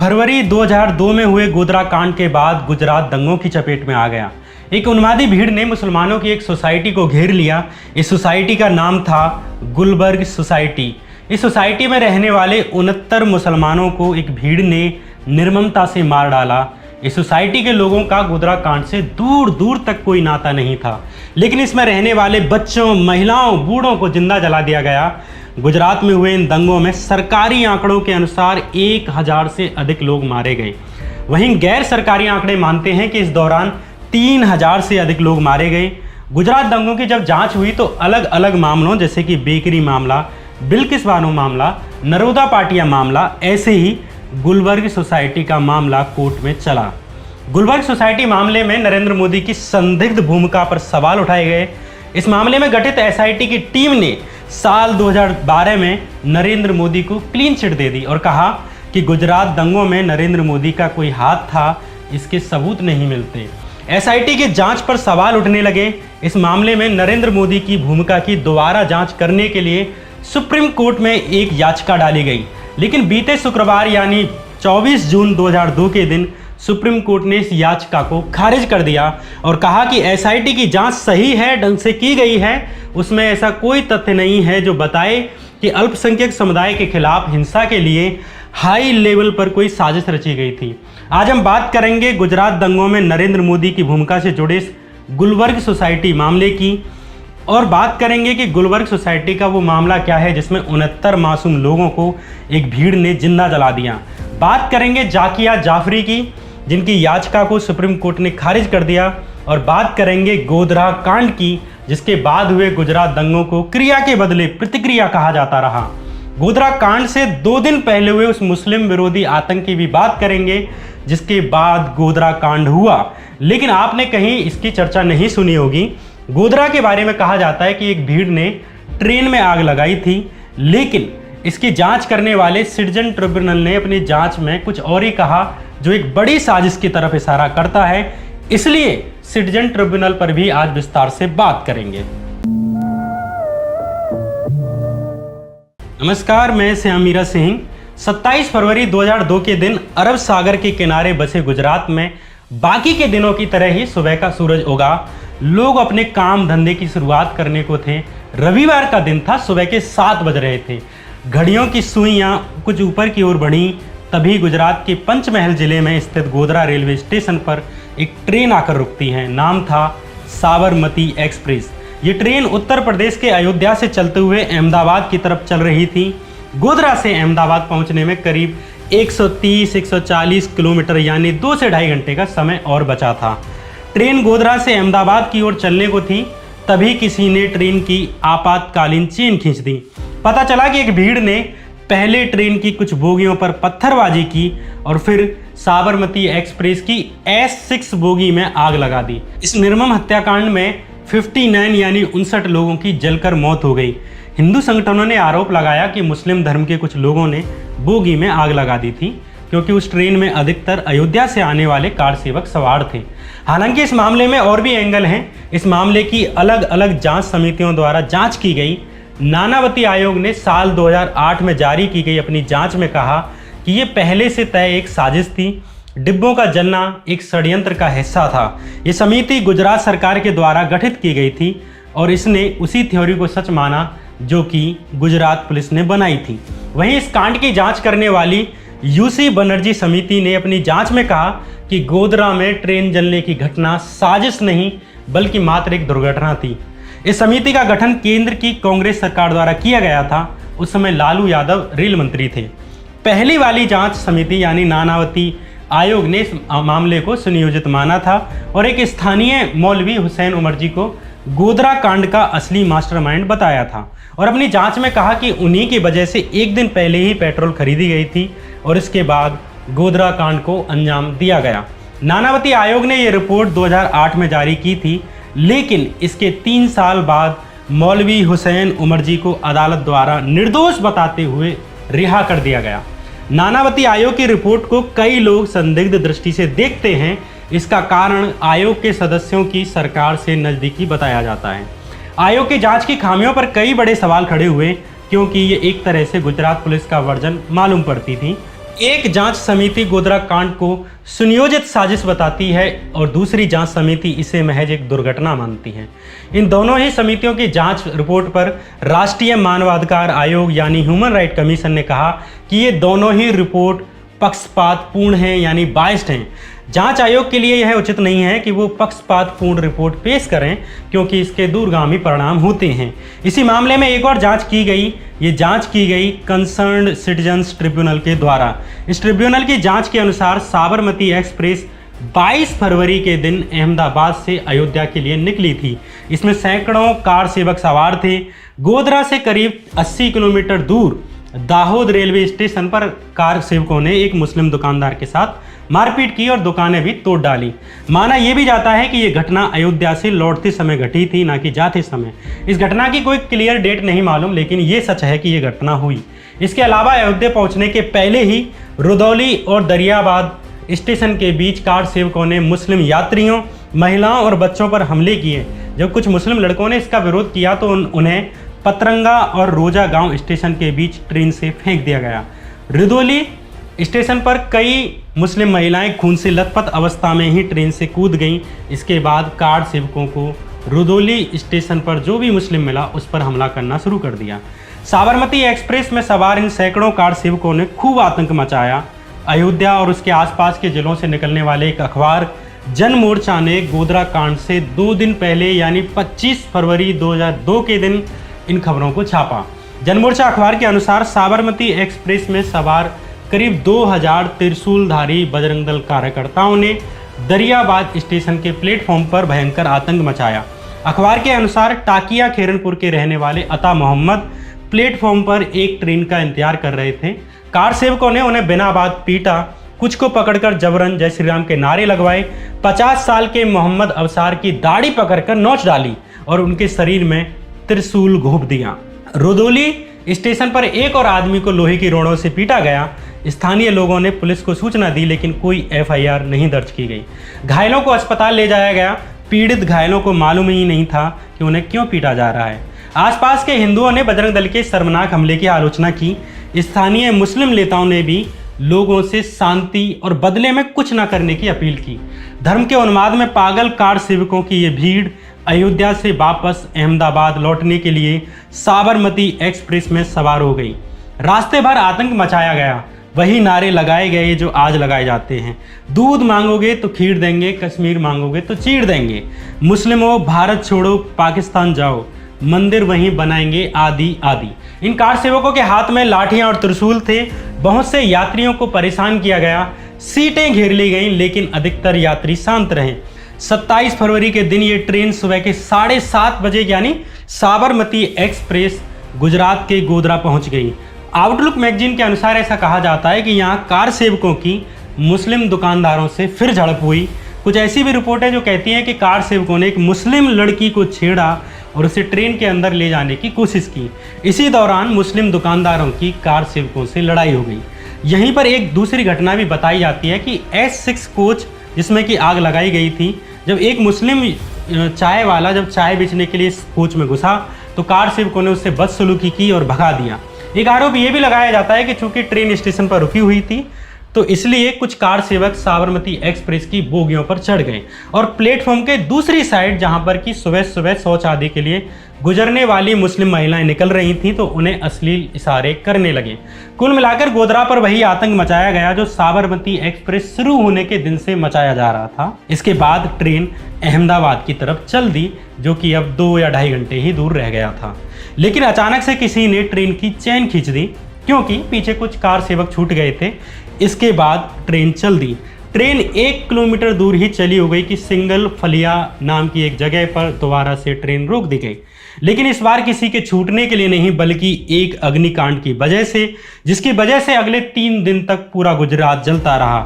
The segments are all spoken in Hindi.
फरवरी 2002 में हुए गोधरा कांड के बाद गुजरात दंगों की चपेट में आ गया। एक उन्मादी भीड़ ने मुसलमानों की एक सोसाइटी को घेर लिया। इस सोसाइटी का नाम था गुलबर्ग सोसाइटी। इस सोसाइटी में रहने वाले 69 मुसलमानों को एक भीड़ ने निर्ममता से मार डाला। इस सोसाइटी के लोगों का गोधरा कांड से दूर दूर तक कोई नाता नहीं था, लेकिन इसमें रहने वाले बच्चों, महिलाओं, बूढ़ों को जिंदा जला दिया गया। गुजरात में हुए इन दंगों में सरकारी आंकड़ों के अनुसार 1000 से अधिक लोग मारे गए। वहीं गैर सरकारी आंकड़े मानते हैं कि इस दौरान 3000 से अधिक लोग मारे गए। गुजरात दंगों की जब जांच हुई तो अलग अलग मामलों जैसे कि बेकरी मामला, बिल्किस बानो मामला, नरोदा पाटिया मामला, ऐसे ही गुलबर्ग सोसाइटी का मामला कोर्ट में चला। गुलबर्ग सोसाइटी मामले में नरेंद्र मोदी की संदिग्ध भूमिका पर सवाल उठाए गए। इस मामले में गठित एसआईटी की टीम ने साल 2012 में नरेंद्र मोदी को क्लीन चिट दे दी और कहा कि गुजरात दंगों में नरेंद्र मोदी का कोई हाथ था, इसके सबूत नहीं मिलते। एसआईटी की जांच पर सवाल उठने लगे। इस मामले में नरेंद्र मोदी की भूमिका की दोबारा जांच करने के लिए सुप्रीम कोर्ट में एक याचिका डाली गई, लेकिन बीते शुक्रवार यानी 24 जून 2002 के दिन सुप्रीम कोर्ट ने इस याचिका को खारिज कर दिया और कहा कि एसआईटी की जांच सही है, ढंग से की गई है, उसमें ऐसा कोई तथ्य नहीं है जो बताए कि अल्पसंख्यक समुदाय के खिलाफ हिंसा के लिए हाई लेवल पर कोई साजिश रची गई थी। आज हम बात करेंगे गुजरात दंगों में नरेंद्र मोदी की भूमिका से जुड़े इस गुलबर्ग सोसाइटी मामले की, और बात करेंगे कि गुलबर्ग सोसाइटी का वो मामला क्या है जिसमें 69 मासूम लोगों को एक भीड़ ने जिंदा जला दिया। बात करेंगे जाकिया जाफरी की, जिनकी याचिका को सुप्रीम कोर्ट ने खारिज कर दिया, और बात करेंगे गोधरा कांड की, जिसके बाद हुए गुजरात दंगों को क्रिया के बदले प्रतिक्रिया कहा जाता रहा। गोधरा कांड से 2 दिन पहले हुए उस मुस्लिम विरोधी आतंक की भी बात करेंगे जिसके बाद गोधरा कांड हुआ, लेकिन आपने कहीं इसकी चर्चा नहीं सुनी होगी। गोधरा के बारे में कहा जाता है कि एक भीड़ ने ट्रेन में आग लगाई थी, लेकिन इसकी जांच करने वाले सिटीजन ट्रिब्यूनल ने अपनी जांच में कुछ और ही कहा जो एक बड़ी साजिश की तरफ इशारा करता है। इसलिए सिटीजन ट्रिब्यूनल पर भी आज विस्तार से बात करेंगे। नमस्कार, मैं श्यामीरा सिंह। 27 फरवरी 2002 के दिन अरब सागर के किनारे बसे गुजरात में बाकी के दिनों की तरह ही सुबह का सूरज उगा। लोग अपने काम धंधे की शुरुआत करने को थे। रविवार का दिन था, सुबह के 7 बज रहे थे। घड़ियों की सुइयां कुछ ऊपर की ओर बढ़ी, तभी गुजरात के पंचमहल जिले में स्थित गोधरा रेलवे स्टेशन पर एक ट्रेन आकर रुकती है। नाम था साबरमती एक्सप्रेस। ये ट्रेन उत्तर प्रदेश के अयोध्या से चलते हुए अहमदाबाद की तरफ चल रही थी। गोधरा से अहमदाबाद पहुंचने में करीब 130-140 किलोमीटर यानी 2 से ढाई घंटे का समय और बचा था। ट्रेन गोधरा से अहमदाबाद की ओर चलने को थी, तभी किसी ने ट्रेन की आपातकालीन चेन खींच दी। पता चला कि एक भीड़ ने पहले ट्रेन की कुछ बोगियों पर पत्थरबाजी की और फिर साबरमती एक्सप्रेस की S6 बोगी में आग लगा दी। इस निर्मम हत्याकांड में 59 यानी 59 लोगों की जलकर मौत हो गई। हिंदू संगठनों ने आरोप लगाया कि मुस्लिम धर्म के कुछ लोगों ने बोगी में आग लगा दी थी, क्योंकि उस ट्रेन में अधिकतर अयोध्या से आने वाले कार सेवक सवार थे। हालांकि इस मामले में और भी एंगल हैं। इस मामले की अलग अलग जांच समितियों द्वारा जांच की गई। नानावती आयोग ने साल 2008 में जारी की गई अपनी जांच में कहा कि ये पहले से तय एक साजिश थी। डिब्बों का जलना एक षड्यंत्र का हिस्सा था। ये समिति गुजरात सरकार के द्वारा गठित की गई थी और इसने उसी थ्योरी को सच माना जो कि गुजरात पुलिस ने बनाई थी। वहीं इस कांड की जांच करने वाली यूसी बनर्जी समिति ने अपनी जांच में कहा कि गोधरा में ट्रेन जलने की घटना साजिश नहीं बल्कि मात्र एक दुर्घटना थी। इस समिति का गठन केंद्र की कांग्रेस सरकार द्वारा किया गया था। उस समय लालू यादव रेल मंत्री थे। पहली वाली जांच समिति यानी नानावती आयोग ने इस मामले को सुनियोजित माना था और एक स्थानीय मौलवी हुसैन उमर जी को गोधरा कांड का असली मास्टरमाइंड बताया था और अपनी जांच में कहा कि उन्हीं की वजह से एक दिन पहले ही पेट्रोल खरीदी गई थी और इसके बाद गोधरा कांड को अंजाम दिया गया। नानावती आयोग ने यह रिपोर्ट 2008 में जारी की थी, लेकिन इसके 3 साल बाद मौलवी हुसैन उमर जी को अदालत द्वारा निर्दोष बताते हुए रिहा कर दिया गया। नानावती आयोग की रिपोर्ट को कई लोग संदिग्ध दृष्टि से देखते हैं। इसका कारण आयोग के सदस्यों की सरकार से नज़दीकी बताया जाता है। आयोग की जांच की खामियों पर कई बड़े सवाल खड़े हुए, क्योंकि ये एक तरह से गुजरात पुलिस का वर्जन मालूम पड़ती थी। एक जांच समिति गोधरा कांड को सुनियोजित साजिश बताती है और दूसरी जांच समिति इसे महज एक दुर्घटना मानती है। इन दोनों ही समितियों की जांच रिपोर्ट पर राष्ट्रीय मानवाधिकार आयोग यानी ह्यूमन राइट कमीशन ने कहा कि ये दोनों ही रिपोर्ट पक्षपातपूर्ण हैं यानी बाइस्ड हैं। जांच आयोग के लिए यह उचित नहीं है कि वो पक्षपातपूर्ण रिपोर्ट पेश करें क्योंकि इसके दूरगामी परिणाम होते हैं। इसी मामले में एक और जांच की गई। ये जांच की गई कंसर्न्ड सिटीजन्स ट्रिब्यूनल के द्वारा। इस ट्रिब्यूनल की जांच के अनुसार साबरमती एक्सप्रेस 22 फरवरी के दिन अहमदाबाद से अयोध्या के लिए निकली थी। इसमें सैकड़ों कार सेवक सवार थे। गोधरा से करीब 80 किलोमीटर दूर दाहोद रेलवे स्टेशन पर कार सेवकों ने एक मुस्लिम दुकानदार के साथ मारपीट की और दुकानें भी तोड़ डाली। माना यह भी जाता है कि यह घटना अयोध्या से लौटते समय घटी थी, ना कि जाते समय। इस घटना की कोई क्लियर डेट नहीं मालूम, लेकिन ये सच है कि यह घटना हुई। इसके अलावा अयोध्या पहुंचने के पहले ही रुदौली और दरियाबाद स्टेशन के बीच कार सेवकों ने मुस्लिम यात्रियों, महिलाओं और बच्चों पर हमले किए। जब कुछ मुस्लिम लड़कों ने इसका विरोध किया तो उन्हें पतरंगा और रोजा गांव स्टेशन के बीच ट्रेन से फेंक दिया गया। रुदौली स्टेशन पर कई मुस्लिम महिलाएं खून से लथपथ अवस्था में ही ट्रेन से कूद गईं। इसके बाद कार सेवकों को रुदौली स्टेशन पर जो भी मुस्लिम मिला उस पर हमला करना शुरू कर दिया। साबरमती एक्सप्रेस में सवार इन सैकड़ों कार सेवकों ने खूब आतंक मचाया। अयोध्या और उसके आसपास के जिलों से निकलने वाले एक अखबार जन मोर्चा ने गोधरा कांड से 2 दिन पहले यानी 25 फरवरी 2002 के दिन इन खबरों को छापा। जनमोर्चा अखबार के अनुसार साबरमती एक्सप्रेस में सवार करीब 2000 त्रिशूलधारी बजरंग दल कार्यकर्ताओं ने दरियाबाद स्टेशन के प्लेटफॉर्म पर भयंकर आतंक मचाया। अखबार के अनुसार टाकिया खेरनपुर के रहने वाले अता मोहम्मद प्लेटफॉर्म पर एक ट्रेन का इंतजार कर रहे थे। कार सेवकों ने उन्हें बिना बात पीटा, कुछ को पकड़कर जबरन जय श्री राम के नारे लगवाए। 50 साल के मोहम्मद अवसार की दाढ़ी पकड़कर नोच डाली और उनके शरीर में त्रिशूल घोंप दिया। रुदौली स्टेशन पर एक और आदमी को लोहे की रोड़ों से पीटा गया। स्थानीय लोगों ने पुलिस को सूचना दी, लेकिन कोई एफआईआर नहीं दर्ज की गई। घायलों को अस्पताल ले जाया गया। पीड़ित घायलों को मालूम ही नहीं था कि उन्हें क्यों पीटा जा रहा है। आसपास के हिंदुओं ने बजरंग दल के शर्मनाक हमले की आलोचना की। स्थानीय मुस्लिम नेताओं ने भी लोगों से शांति और बदले में कुछ न करने की अपील की। धर्म के उन्माद में पागल कार सेवकों की ये भीड़ अयोध्या से वापस अहमदाबाद लौटने के लिए साबरमती एक्सप्रेस में सवार हो गई। रास्ते भर आतंक मचाया गया। वही नारे लगाए गए जो आज लगाए जाते हैं। दूध मांगोगे तो खीर देंगे, कश्मीर मांगोगे तो चीर देंगे। मुस्लिमों भारत छोड़ो, पाकिस्तान जाओ, मंदिर वहीं बनाएंगे, आदि आदि। इन कार सेवकों के हाथ में लाठियां और त्रिशूल थे। बहुत से यात्रियों को परेशान किया गया। सीटें घेर ली गईं, लेकिन अधिकतर यात्री शांत रहे। 27 फरवरी के दिन ये ट्रेन सुबह के 7:30 बजे यानी साबरमती एक्सप्रेस गुजरात के गोधरा पहुंच गई। आउटलुक मैगजीन के अनुसार ऐसा कहा जाता है कि यहाँ कार सेवकों की मुस्लिम दुकानदारों से फिर झड़प हुई। कुछ ऐसी भी रिपोर्टें जो कहती हैं कि कार सेवकों ने एक मुस्लिम लड़की को छेड़ा और उसे ट्रेन के अंदर ले जाने की कोशिश की। इसी दौरान मुस्लिम दुकानदारों की कार सेवकों से लड़ाई हो गई। यहीं पर एक दूसरी घटना भी बताई जाती है कि S6 कोच जिसमें कि आग लगाई गई थी, जब एक मुस्लिम चाय वाला जब चाय बेचने के लिए कोच में घुसा तो कार सेवकों ने उससे बदसलूकी की और भगा दिया। एक आरोप ये भी लगाया जाता है कि चूंकि ट्रेन स्टेशन पर रुकी हुई थी तो इसलिए कुछ कार सेवक साबरमती एक्सप्रेस की बोगियों पर चढ़ गए और प्लेटफॉर्म के दूसरी साइड जहां पर कि सुबह सुबह शौच आदि के लिए गुजरने वाली मुस्लिम महिलाएं निकल रही थीं तो उन्हें अश्लील इशारे करने लगे। कुल मिलाकर गोधरा पर वही आतंक मचाया गया जो साबरमती एक्सप्रेस शुरू होने के दिन से मचाया जा रहा था। इसके बाद ट्रेन अहमदाबाद की तरफ चल दी, जो कि अब 2 या 2.5 घंटे ही दूर रह गया था। लेकिन अचानक से किसी ने ट्रेन की चेन खींच दी, क्योंकि पीछे कुछ कार सेवक छूट गए थे। इसके बाद ट्रेन चल दी। ट्रेन 1 किलोमीटर दूर ही चली हो गई कि सिंगल फलिया नाम की एक जगह पर दोबारा से ट्रेन रोक दी गई। लेकिन इस बार किसी के छूटने के लिए नहीं, बल्कि एक अग्निकांड की वजह से, जिसकी वजह से अगले 3 दिन तक पूरा गुजरात जलता रहा।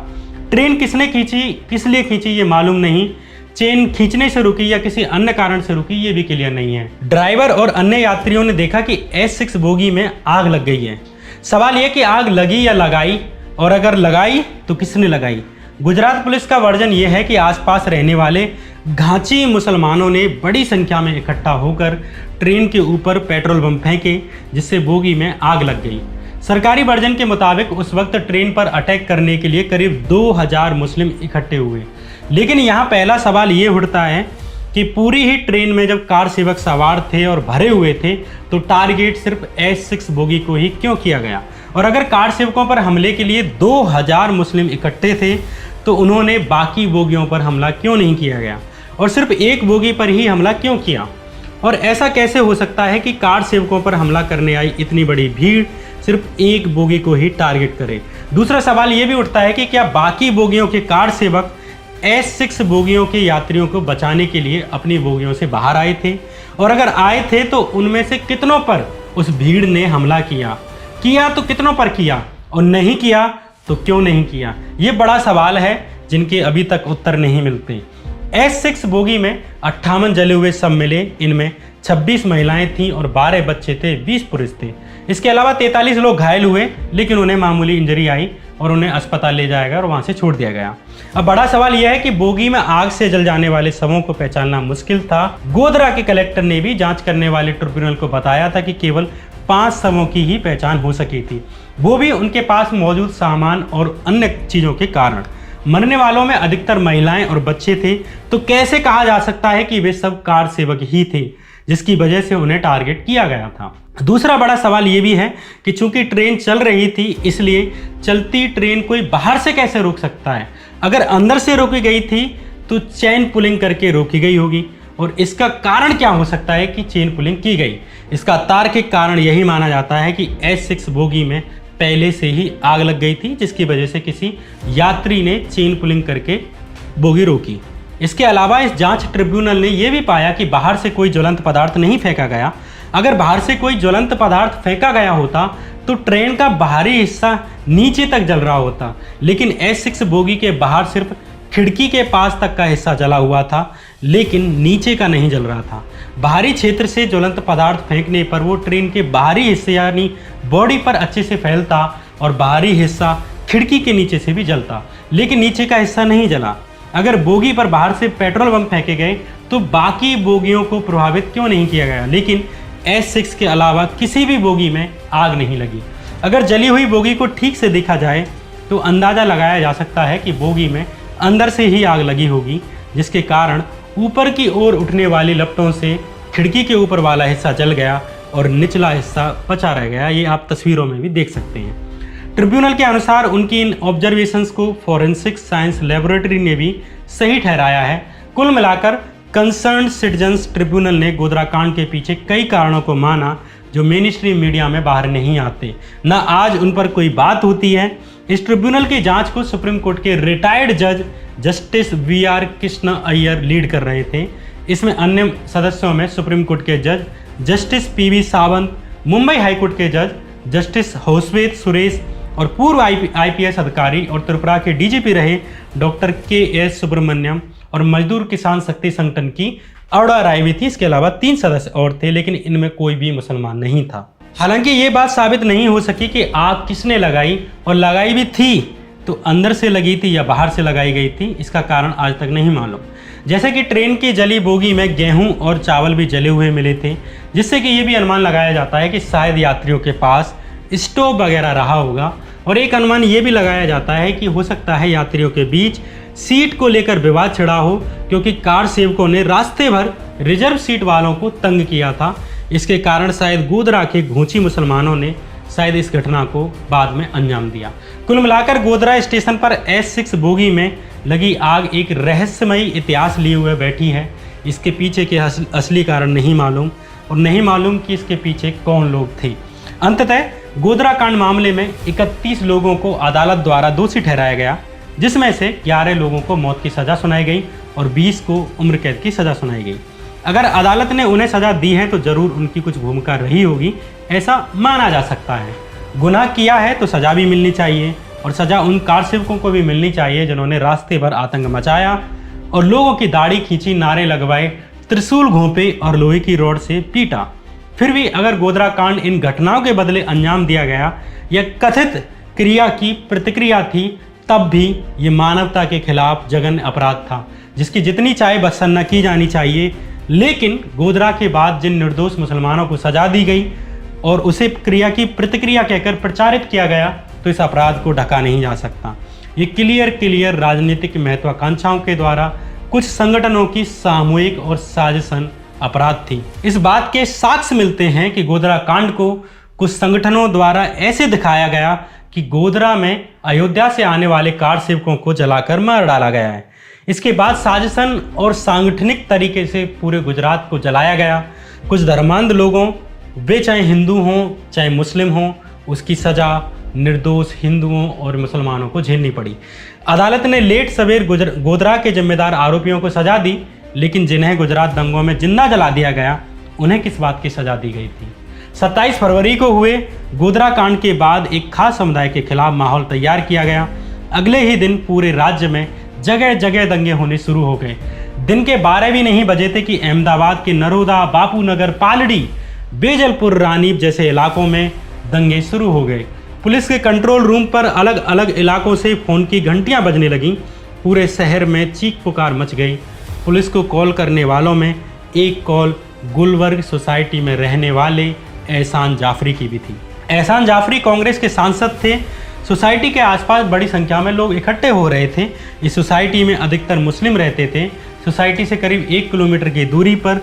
ट्रेन किसने खींची, किस लिए खींची ये मालूम नहीं। चेन खींचने से रुकी या किसी अन्य कारण से रुकी ये भी क्लियर नहीं है। ड्राइवर और अन्य यात्रियों ने देखा कि S6 बोगी में आग लग गई है। सवाल यह कि आग लगी या लगाई, और अगर लगाई तो किसने लगाई। गुजरात पुलिस का वर्जन यह है कि आसपास रहने वाले घांची मुसलमानों ने बड़ी संख्या में इकट्ठा होकर ट्रेन के ऊपर पेट्रोल बम फेंके, जिससे बोगी में आग लग गई। सरकारी वर्जन के मुताबिक उस वक्त ट्रेन पर अटैक करने के लिए करीब 2000 मुस्लिम इकट्ठे हुए। लेकिन यहाँ पहला सवाल ये उठता है कि पूरी ही ट्रेन में जब कार सेवक सवार थे और भरे हुए थे तो टारगेट सिर्फ S6 बोगी को ही क्यों किया गया? और अगर कार सेवकों पर हमले के लिए 2000 मुस्लिम इकट्ठे थे तो उन्होंने बाकी बोगियों पर हमला क्यों नहीं किया गया और सिर्फ एक बोगी पर ही हमला क्यों किया? और ऐसा कैसे हो सकता है कि कार सेवकों पर हमला करने आई इतनी बड़ी भीड़ सिर्फ एक बोगी को ही टारगेट करे? दूसरा सवाल ये भी उठता है कि क्या बाकी बोगियों के कार सेवक S6 बोगियों के यात्रियों को बचाने के लिए अपनी बोगियों से बाहर आए थे? और अगर आए थे तो उनमें से कितनों पर उस भीड़ ने हमला किया तो कितनों पर किया, और नहीं किया तो क्यों नहीं किया? ये बड़ा सवाल है जिनके अभी तक उत्तर नहीं मिलते। S6 बोगी में 58 जले हुए शव मिले। इनमें 26 महिलाएं थीं और 12 बच्चे थे, 20 पुरुष थे। इसके अलावा 43 लोग घायल हुए, लेकिन उन्हें मामूली इंजरी आई और उन्हें अस्पताल ले जाया गया और वहां से छोड़ दिया गया। अब बड़ा सवाल यह है कि बोगी में आग से जल जाने वाले शवों को पहचानना मुश्किल था। गोधरा के कलेक्टर ने भी जांच करने वाले ट्रिब्यूनल को बताया था कि केवल 5 शवों की ही पहचान हो सकी थी, वो भी उनके पास मौजूद सामान और अन्य चीजों के कारण। मरने वालों में अधिकतर महिलाएं और बच्चे थे, तो कैसे कहा जा सकता है कि वे सब कार सेवक ही थे जिसकी वजह से उन्हें टारगेट किया गया था? दूसरा बड़ा सवाल ये भी है कि चूंकि ट्रेन चल रही थी, इसलिए चलती ट्रेन कोई बाहर से कैसे रोक सकता है? अगर अंदर से रोकी गई थी तो चेन पुलिंग करके रोकी गई होगी, और इसका कारण क्या हो सकता है कि चेन पुलिंग की गई? इसका तार्किक कारण यही माना जाता है कि S6 बोगी में पहले से ही आग लग गई थी, जिसकी वजह से किसी यात्री ने चेन पुलिंग करके बोगी रोकी। इसके अलावा इस जांच ट्रिब्यूनल ने यह भी पाया कि बाहर से कोई ज्वलंत पदार्थ नहीं फेंका गया। अगर बाहर से कोई ज्वलंत पदार्थ फेंका गया होता तो ट्रेन का बाहरी हिस्सा नीचे तक जल रहा होता, लेकिन S6 बोगी के बाहर सिर्फ खिड़की के पास तक का हिस्सा जला हुआ था, लेकिन नीचे का नहीं जल रहा था। बाहरी क्षेत्र से ज्वलंत पदार्थ फेंकने पर वो ट्रेन के बाहरी हिस्से यानी बॉडी पर अच्छे से फैलता और बाहरी हिस्सा खिड़की के नीचे से भी जलता, लेकिन नीचे का हिस्सा नहीं जला। अगर बोगी पर बाहर से पेट्रोल बम फेंके गए तो बाकी बोगियों को प्रभावित क्यों नहीं किया गया? लेकिन S6 के अलावा किसी भी बोगी में आग नहीं लगी। अगर जली हुई बोगी को ठीक से देखा जाए तो अंदाज़ा लगाया जा सकता है कि बोगी में अंदर से ही आग लगी होगी, जिसके कारण ऊपर की ओर उठने वाली लपटों से खिड़की के ऊपर वाला हिस्सा जल गया और निचला हिस्सा बचा रह गया। ये आप तस्वीरों में भी देख सकते हैं। ट्रिब्यूनल के अनुसार उनकी इन ऑब्जर्वेशंस को फॉरेंसिक साइंस लेबोरेटरी ने भी सही ठहराया है। कुल मिलाकर कंसर्न सिटीजन्स ट्रिब्यूनल ने गोधरा कांड के पीछे कई कारणों को माना जो मेन स्ट्रीम मीडिया में बाहर नहीं आते, न आज उन पर कोई बात होती है। इस ट्रिब्यूनल की जांच को सुप्रीम कोर्ट के रिटायर्ड जज justice VR Krishna Iyer lead कर रहे थे। इसमें अन्य सदस्यों में सुप्रीम कोर्ट के जज justice PV Sawant, Mumbai high court के जज जस्टिस होसवेत सुरेश और पूर्व IPS अधिकारी और त्रिपुरा के DGP रहे डॉक्टर KS सुब्रमण्यम और मजदूर किसान शक्ति संगठन की अरोड़ा राय भी थी। इसके अलावा 3 सदस्य और थे, लेकिन इनमें कोई भी मुसलमान नहीं था। हालांकि ये बात साबित नहीं हो सकी कि आग किसने लगाई, और लगाई भी थी तो अंदर से लगी थी या बाहर से लगाई गई थी, इसका कारण आज तक नहीं मालूम। जैसे कि ट्रेन की जली बोगी में गेहूं और चावल भी जले हुए मिले थे, जिससे कि ये भी अनुमान लगाया जाता है कि शायद यात्रियों के पास स्टोव वगैरह रहा होगा। और एक अनुमान ये भी लगाया जाता है कि हो सकता है यात्रियों के बीच सीट को लेकर विवाद छिड़ा हो, क्योंकि कार सेवकों ने रास्ते भर रिजर्व सीट वालों को तंग किया था। इसके कारण शायद गोधरा के घोंची मुसलमानों ने शायद इस घटना को बाद में अंजाम दिया। कुल मिलाकर गोधरा स्टेशन पर S6 बोगी में लगी आग एक रहस्यमयी इतिहास लिए हुए बैठी है। इसके पीछे के असली कारण नहीं मालूम, और नहीं मालूम कि इसके पीछे कौन लोग थे। अंततः गोधरा कांड मामले में 31 लोगों को अदालत द्वारा दोषी ठहराया गया, जिसमें से 11 लोगों को मौत की सज़ा सुनाई गई और 20 को उम्र कैद की सज़ा सुनाई गई। अगर अदालत ने उन्हें सज़ा दी है तो ज़रूर उनकी कुछ भूमिका रही होगी, ऐसा माना जा सकता है। गुनाह किया है तो सज़ा भी मिलनी चाहिए, और सज़ा उन कार सेवकों को भी मिलनी चाहिए जिन्होंने रास्ते भर आतंक मचाया और लोगों की दाढ़ी खींची, नारे लगवाए, त्रिशूल घोंपे और लोहे की रॉड से पीटा। फिर भी अगर गोधरा कांड इन घटनाओं के बदले अंजाम दिया गया या कथित क्रिया की प्रतिक्रिया थी, तब भी ये मानवता के खिलाफ जघन्य अपराध था, जिसकी जितनी चाहे भत्सन न की जानी चाहिए। लेकिन गोधरा के बाद जिन निर्दोष मुसलमानों को सजा दी गई और उसे क्रिया की प्रतिक्रिया कहकर प्रचारित किया गया तो इस अपराध को ढका नहीं जा सकता। ये क्लियर राजनीतिक महत्वाकांक्षाओं के द्वारा कुछ संगठनों की सामूहिक और साजिशन अपराध थी। इस बात के साक्ष्य मिलते हैं कि गोधरा कांड को कुछ संगठनों द्वारा ऐसे दिखाया गया कि गोधरा में अयोध्या से आने वाले कार सेवकों को जलाकर मार डाला गया है। इसके बाद साजिशन और सांगठनिक तरीके से पूरे गुजरात को जलाया गया। कुछ धर्मांध लोगों, वे चाहे हिंदू हों चाहे मुस्लिम हों, उसकी सजा निर्दोष हिंदुओं और मुसलमानों को झेलनी पड़ी। अदालत ने लेट सवेर गोधरा के जिम्मेदार आरोपियों को सजा दी, लेकिन जिन्हें गुजरात दंगों में जिंदा जला दिया गया उन्हें किस बात की सजा दी गई थी? 27 फरवरी को हुए गोधरा कांड के बाद एक खास समुदाय के खिलाफ माहौल तैयार किया गया। अगले ही दिन पूरे राज्य में जगह जगह दंगे होने शुरू हो गए। दिन के 12 भी नहीं बजे थे कि अहमदाबाद के नरोदा, बापूनगर, पालड़ी, बेजलपुर, रानीप जैसे इलाकों में दंगे शुरू हो गए। पुलिस के कंट्रोल रूम पर अलग अलग इलाकों से फोन की घंटियां बजने लगीं। पूरे शहर में चीख पुकार मच गई। पुलिस को कॉल करने वालों में एक कॉल गुलबर्ग सोसाइटी में रहने वाले एहसान जाफरी की भी थी। एहसान जाफरी कांग्रेस के सांसद थे। सोसाइटी के आसपास बड़ी संख्या में लोग इकट्ठे हो रहे थे। इस सोसाइटी में अधिकतर मुस्लिम रहते थे। सोसाइटी से करीब 1 किलोमीटर की दूरी पर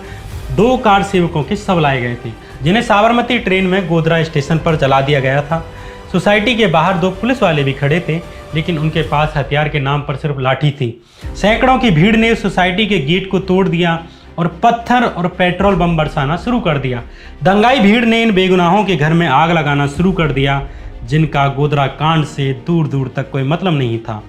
2 कार सेवकों के शव लाए गए थे, जिन्हें साबरमती ट्रेन में गोधरा स्टेशन पर जला दिया गया था। सोसाइटी के बाहर 2 पुलिस वाले भी खड़े थे, लेकिन उनके पास हथियार के नाम पर सिर्फ लाठी थी। सैकड़ों की भीड़ ने सोसाइटी के गेट को तोड़ दिया और पत्थर और पेट्रोल बम बरसाना शुरू कर दिया। दंगाई भीड़ ने इन बेगुनाहों के घर में आग लगाना शुरू कर दिया, जिनका गोधरा कांड से दूर दूर तक कोई मतलब नहीं था।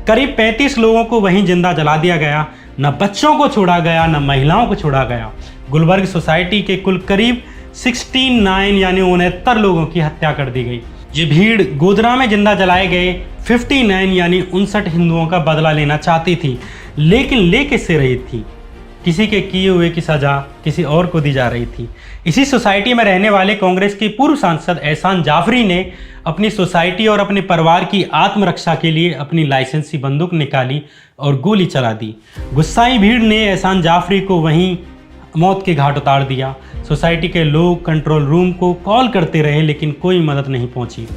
करीब 35 लोगों को वहीं जिंदा जला दिया गया। न बच्चों को छोड़ा गया, न महिलाओं को छोड़ा गया। गुलबर्ग सोसाइटी के कुल करीब 69 यानी 69 लोगों की हत्या कर दी गई। ये भीड़ गोधरा में जिंदा जलाए गए 59 यानी 59 हिंदुओं का बदला लेना चाहती थी, लेकिन ले किससे रही थी? किसी के किए हुए की सजा किसी और को दी जा रही थी। इसी सोसाइटी में रहने वाले कांग्रेस के पूर्व सांसद एहसान जाफरी ने अपनी सोसाइटी और अपने परिवार की आत्मरक्षा के लिए अपनी लाइसेंसी बंदूक निकाली और गोली चला दी। गुस्साई भीड़ ने एहसान जाफरी को वहीं मौत के घाट उतार दिया। सोसाइटी के लोग कंट्रोल रूम को कॉल करते रहे, लेकिन कोई मदद नहीं पहुंची।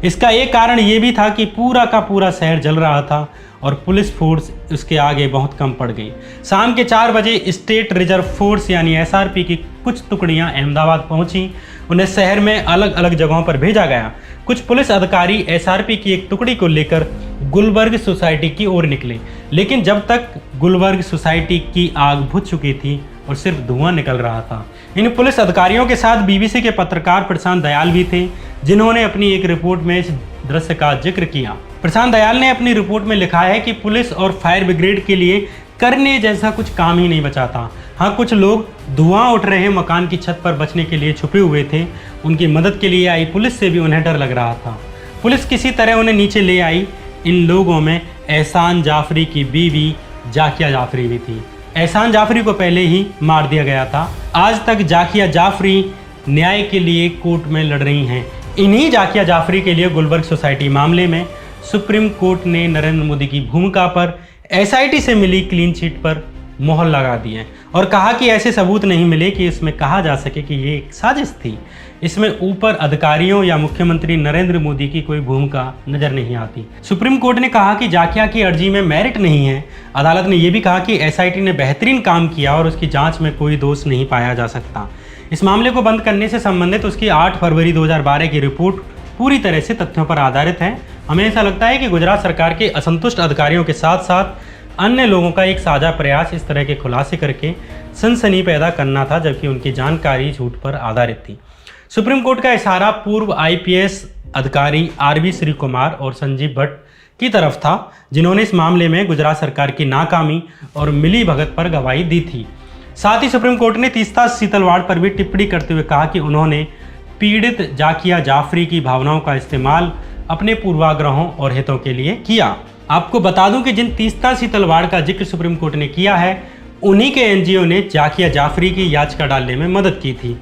इसका एक कारण ये भी था कि पूरा का पूरा शहर जल रहा था और पुलिस फोर्स उसके आगे बहुत कम पड़ गई। शाम के 4 बजे स्टेट रिजर्व फोर्स यानी SRP की कुछ टुकड़ियां अहमदाबाद पहुंची। उन्हें शहर में अलग अलग जगहों पर भेजा गया। कुछ पुलिस अधिकारी SRP की एक टुकड़ी को लेकर गुलबर्ग सोसाइटी की ओर निकले, लेकिन जब तक गुलबर्ग सोसाइटी की आग बुझ चुकी थी और सिर्फ धुआं निकल रहा था। इन पुलिस अधिकारियों के साथ BBC के पत्रकार प्रशांत दयाल भी थे, जिन्होंने अपनी एक रिपोर्ट में इस दृश्य का जिक्र किया। प्रशांत दयाल ने अपनी रिपोर्ट में लिखा है कि पुलिस और फायर ब्रिगेड के लिए करने जैसा कुछ काम ही नहीं बचा था। हाँ, कुछ लोग धुआं उठ रहे मकान की छत पर बचने के लिए छुपे हुए थे। उनकी मदद के लिए आई पुलिस से भी उन्हें डर लग रहा था। पुलिस किसी तरह उन्हें नीचे ले आई। इन लोगों में एहसान जाफरी की बीवी जाकिया जाफरी भी थी। एहसान जाफरी को पहले ही मार दिया गया था। आज तक जाकिया जाफरी न्याय के लिए कोर्ट में लड़ रही हैं। इन्हीं जाकिया जाफरी के लिए गुलबर्ग सोसाइटी मामले में सुप्रीम कोर्ट ने नरेंद्र मोदी की भूमिका पर SIT से मिली क्लीन चिट पर मोहर लगा दी है और कहा कि ऐसे सबूत नहीं मिले कि इसमें कहा जा सके कि ये एक साजिश थी। इसमें ऊपर अधिकारियों या मुख्यमंत्री नरेंद्र मोदी की कोई भूमिका नजर नहीं आती। सुप्रीम कोर्ट ने कहा कि जाकिया की अर्जी में मेरिट नहीं है। अदालत ने यह भी कहा कि SIT ने बेहतरीन काम किया और उसकी जांच में कोई दोष नहीं पाया जा सकता। इस मामले को बंद करने से संबंधित उसकी 8 फरवरी 2012 की रिपोर्ट पूरी तरह से तथ्यों पर आधारित है। हमें ऐसा लगता है कि गुजरात सरकार के असंतुष्ट अधिकारियों के साथ साथ अन्य लोगों का एक साझा प्रयास इस तरह के खुलासे करके सनसनी पैदा करना था, जबकि उनकी जानकारी झूठ पर आधारित थी। सुप्रीम कोर्ट का इशारा पूर्व IPS अधिकारी RV श्री कुमार और संजीव भट्ट की तरफ था, जिन्होंने इस मामले में गुजरात सरकार की नाकामी और मिली भगत पर गवाही दी थी। साथ ही सुप्रीम कोर्ट ने तीस्ता सीतलवाड़ पर भी टिप्पणी करते हुए कहा कि उन्होंने पीड़ित जाकिया जाफरी की भावनाओं का इस्तेमाल अपने पूर्वाग्रहों और हितों के लिए किया। आपको बता दूं कि जिन तीस्ता सीतलवाड़ का जिक्र सुप्रीम कोर्ट ने किया है, उन्हीं के NGO ने जाकिया जाफरी की याचिका डालने में मदद की थी।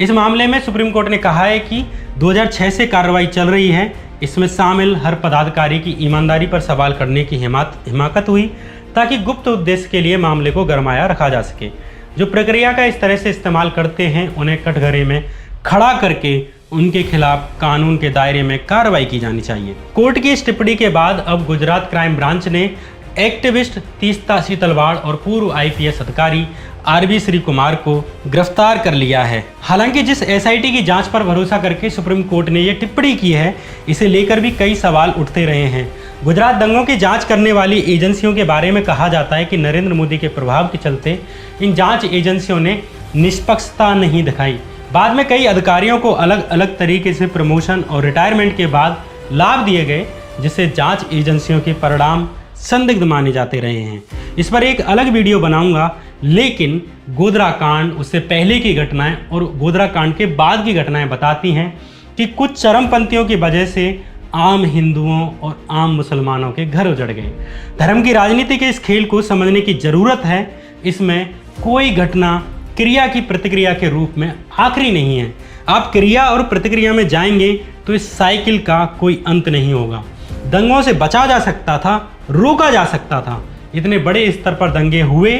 इस मामले में सुप्रीम कोर्ट ने कहा है कि 2006 से कार्रवाई चल रही है। इसमें शामिल हर पदाधिकारी की ईमानदारी पर सवाल करने की हिमाकत हुई, ताकि गुप्त उद्देश्य के लिए मामले को गरमाया रखा जा सके। जो प्रक्रिया का इस तरह से इस्तेमाल करते हैं, उन्हें कटघरे में खड़ा करके उनके खिलाफ कानून के दायरे में कार्रवाई की जानी चाहिए। कोर्ट की इस टिप्पणी के बाद अब गुजरात क्राइम ब्रांच ने एक्टिविस्ट तीस्ता शीतलवाड़ और पूर्व आईपीएस अधिकारी आरबी श्री कुमार को गिरफ्तार कर लिया है। हालांकि जिस एसआईटी की जांच पर भरोसा करके सुप्रीम कोर्ट ने यह टिप्पणी की है, इसे लेकर भी कई सवाल उठते रहे हैं। गुजरात दंगों की जांच करने वाली एजेंसियों के बारे में कहा जाता है कि नरेंद्र मोदी के प्रभाव के चलते इन जांच एजेंसियों ने निष्पक्षता नहीं दिखाई। बाद में कई अधिकारियों को अलग अलग तरीके से प्रमोशन और रिटायरमेंट के बाद लाभ दिए गए, जिससे जांच एजेंसियों के परिणाम संदिग्ध माने जाते रहे हैं। इस पर एक अलग वीडियो बनाऊंगा, लेकिन गोधरा कांड, उससे पहले की घटनाएं और गोधरा कांड के बाद की घटनाएं बताती हैं कि कुछ चरमपंथियों की वजह से आम हिंदुओं और आम मुसलमानों के घर उजड़ गए। धर्म की राजनीति के इस खेल को समझने की जरूरत है। इसमें कोई घटना क्रिया की प्रतिक्रिया के रूप में आखिरी नहीं है। आप क्रिया और प्रतिक्रिया में जाएंगे तो इस साइकिल का कोई अंत नहीं होगा। दंगों से बचा जा सकता था, रोका जा सकता था। इतने बड़े स्तर पर दंगे हुए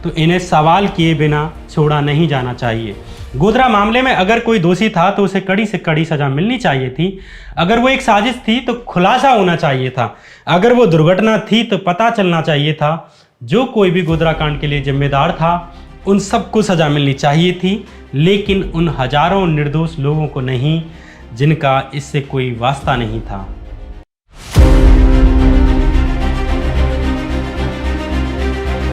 तो इन्हें सवाल किए बिना छोड़ा नहीं जाना चाहिए। गोधरा मामले में अगर कोई दोषी था तो उसे कड़ी से कड़ी सजा मिलनी चाहिए थी। अगर वो एक साजिश थी तो खुलासा होना चाहिए था। अगर वो दुर्घटना थी तो पता चलना चाहिए था। जो कोई भी गोधरा कांड के लिए जिम्मेदार था, उन सबको सजा मिलनी चाहिए थी, लेकिन उन हजारों निर्दोष लोगों को नहीं, जिनका इससे कोई वास्ता नहीं था।